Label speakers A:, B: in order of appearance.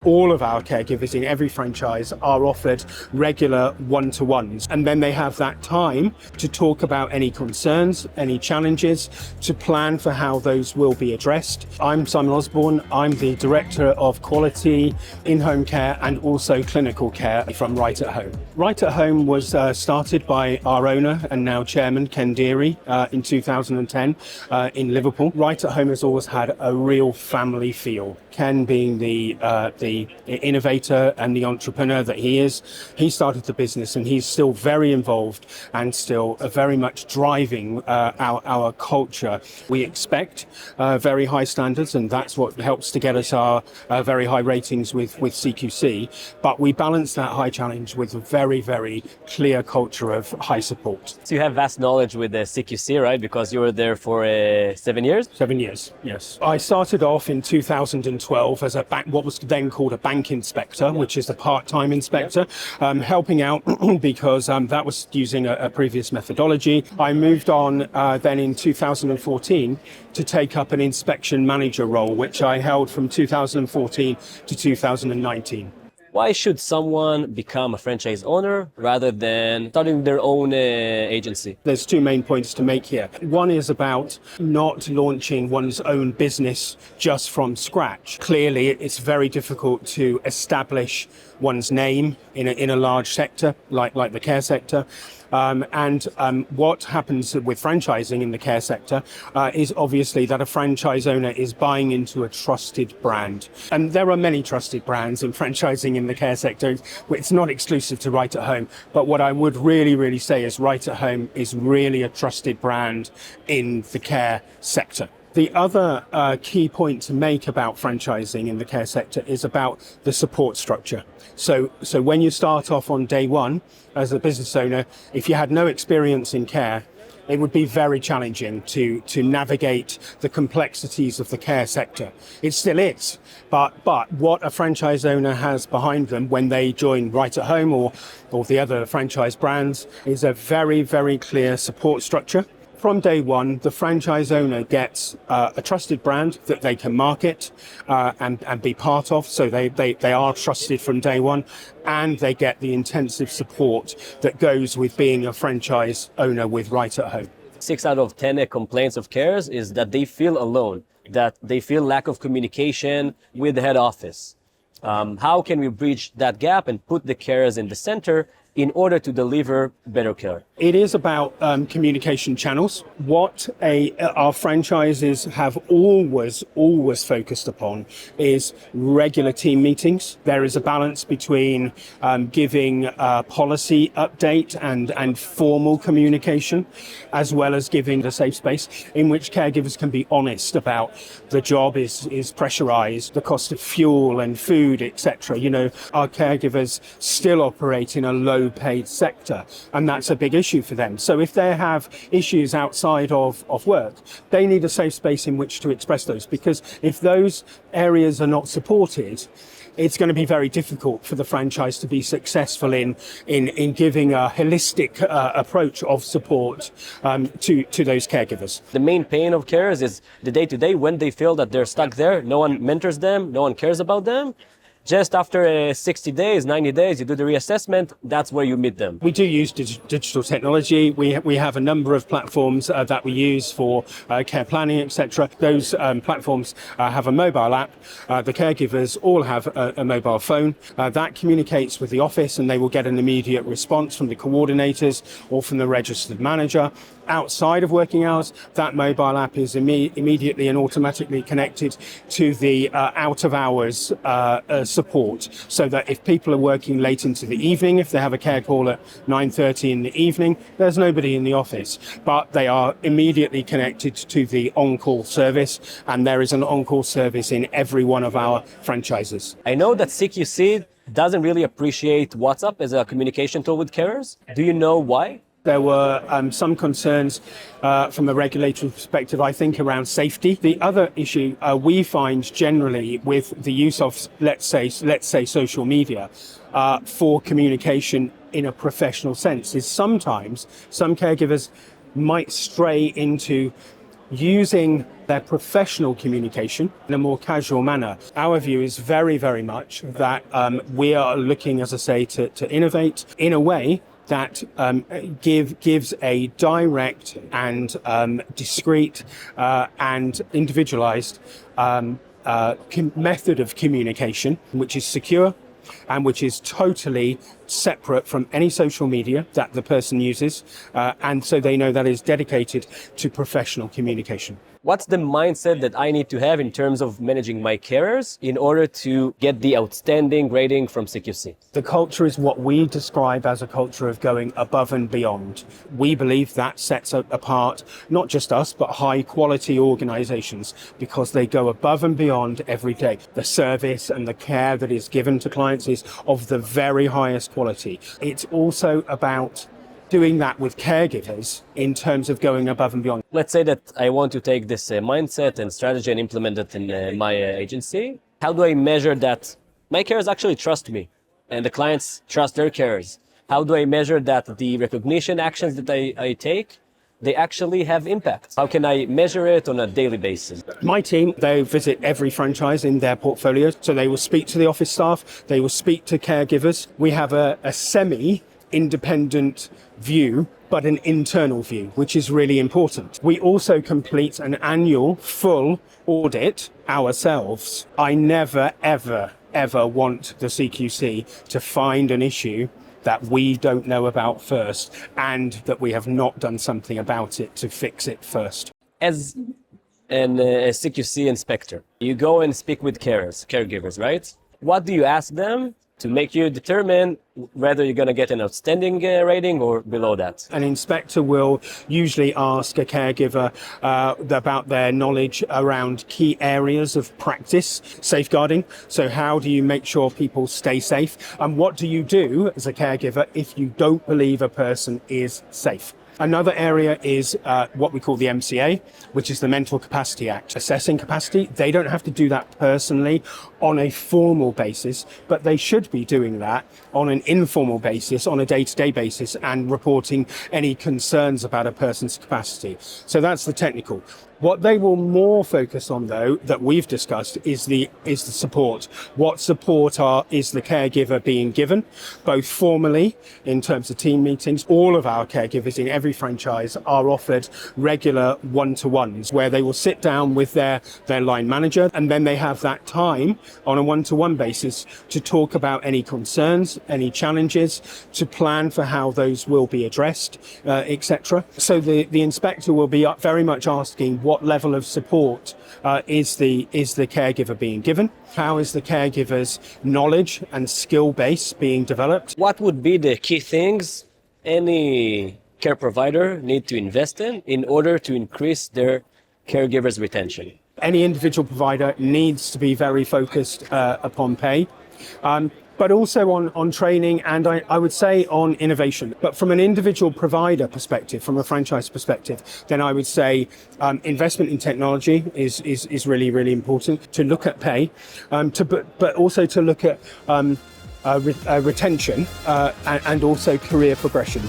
A: All of our caregivers in every franchise are offered regular one-to-ones, and then they have that time to talk about any concerns, any challenges, to plan for how those will be addressed. I'm Simon Osborn. I'm the Director of Quality in Home Care and also Clinical Care from Right at Home. Right at Home was started by our owner and now chairman, Ken Deary, in 2010 in Liverpool. Right at Home has always had a real family feel. Ken being the innovator and the entrepreneur that he is, he started the business and he's still very involved and still very much driving our culture. We expect very high standards, and that's what helps to get us our very high ratings with CQC, but we balance that high challenge with a very, very clear culture of high support.
B: So you have vast knowledge with the CQC, right? Because you were there for 7 years?
A: 7 years, yes. I started off in 2012 as what was then called a bank inspector, which is a part-time inspector, helping out because that was using a previous methodology. I moved on then in 2014 to take up an inspection manager role, which I held from 2014 to 2019.
B: Why should someone become a franchise owner rather than starting their own agency?
A: There's two main points to make here. One is about not launching one's own business just from scratch. Clearly, it's very difficult to establish one's name in a large sector like the care sector. What happens with franchising in the care sector is obviously that a franchise owner is buying into a trusted brand. And there are many trusted brands in franchising in the care sector. It's not exclusive to Right at Home, but what I would really say is Right at Home is really a trusted brand in the care sector. The other key point to make about franchising in the care sector is about the support structure. So when you start off on day one as a business owner, if you had no experience in care, it would be very challenging to navigate the complexities of the care sector. It still is, but what a franchise owner has behind them when they join Right at Home or the other franchise brands is a very, very clear support structure. From day one, the franchise owner gets a trusted brand that they can market and be part of, so they are trusted from day one, and they get the intensive support that goes with being a franchise owner with Right at Home.
B: 6 out of 10 complaints of carers is that they feel alone, that they feel lack of communication with the head office. How can we bridge that gap and put the carers in the center in order to deliver better care?
A: It is about communication channels. What our franchises have always focused upon is regular team meetings. There is a balance between giving policy update and formal communication, as well as giving a safe space in which caregivers can be honest about the job is pressurized, the cost of fuel and food, etc. You know, our caregivers still operate in a low-paid sector, and that's a big issue for them. So if they have issues outside of work, they need a safe space in which to express those, because if those areas are not supported, it's going to be very difficult for the franchise to be successful in giving a holistic approach of support to those caregivers.
B: The main pain of carers is the day-to-day when they feel that they're stuck there. No one mentors them, no one cares about them. Just after 60 days, 90 days, you do the reassessment, that's where you meet them.
A: We do use digital technology. We have a number of platforms that we use for care planning, etc. Those platforms have a mobile app. The caregivers all have a mobile phone. That communicates with the office, and they will get an immediate response from the coordinators or from the registered manager. Outside of working hours, that mobile app is immediately and automatically connected to the out-of-hours support, so that if people are working late into the evening, if they have a care call at 9:30 in the evening, there's nobody in the office, but they are immediately connected to the on-call service, and there is an on-call service in every one of our franchises.
B: I know that CQC doesn't really appreciate WhatsApp as a communication tool with carers. Do you know why?
A: There were some concerns from a regulatory perspective, I think, around safety. The other issue we find generally with the use of, let's say social media for communication in a professional sense is sometimes some caregivers might stray into using their professional communication in a more casual manner. Our view is very, very much that we are looking, as I say, to innovate in a way that gives a direct and discreet and individualized method of communication, which is secure and which is totally separate from any social media that the person uses, and so they know that is dedicated to professional communication.
B: What's the mindset that I need to have in terms of managing my carers in order to get the outstanding rating from CQC?
A: The culture is what we describe as a culture of going above and beyond. We believe that sets apart not just us, but high quality organizations, because they go above and beyond every day. The service and the care that is given to clients is of the very highest quality. It's also about doing that with caregivers in terms of going above and beyond.
B: Let's say that I want to take this mindset and strategy and implement it in my agency. How do I measure that my carers actually trust me and the clients trust their carers? How do I measure that the recognition actions that I take, they actually have impact? How can I measure it on a daily basis?
A: My team, they visit every franchise in their portfolio. So they will speak to the office staff, they will speak to caregivers. We have a semi-independent view, but an internal view, which is really important. We also complete an annual full audit ourselves. I never, ever, ever want the CQC to find an issue that we don't know about first and that we have not done something about it to fix it first.
B: As a CQC inspector, you go and speak with caregivers, right? What do you ask them to make you determine whether you're going to get an outstanding rating or below that?
A: An inspector will usually ask a caregiver about their knowledge around key areas of practice, safeguarding. So how do you make sure people stay safe? And what do you do as a caregiver if you don't believe a person is safe? Another area is what we call the MCA, which is the Mental Capacity Act. Assessing capacity, they don't have to do that personally on a formal basis, but they should be doing that on an informal basis, on a day-to-day basis, and reporting any concerns about a person's capacity. So that's the technical. What they will more focus on, though, that we've discussed, is the support. What support is the caregiver being given, both formally in terms of team meetings. All of our caregivers in every franchise are offered regular one-to-ones where they will sit down with their line manager, and then they have that time on a one-to-one basis to talk about any concerns, any challenges, to plan for how those will be addressed, etc. So the inspector will be very much asking what level of support is the caregiver being given? How is the caregiver's knowledge and skill base being developed?
B: What would be the key things any care provider need to invest in order to increase their caregivers' retention?
A: Any individual provider needs to be very focused upon pay, but also on training, and I would say on innovation. But from an individual provider perspective, from a franchise perspective, then I would say investment in technology is really, really important. To look at pay, but also to look at retention and also career progression.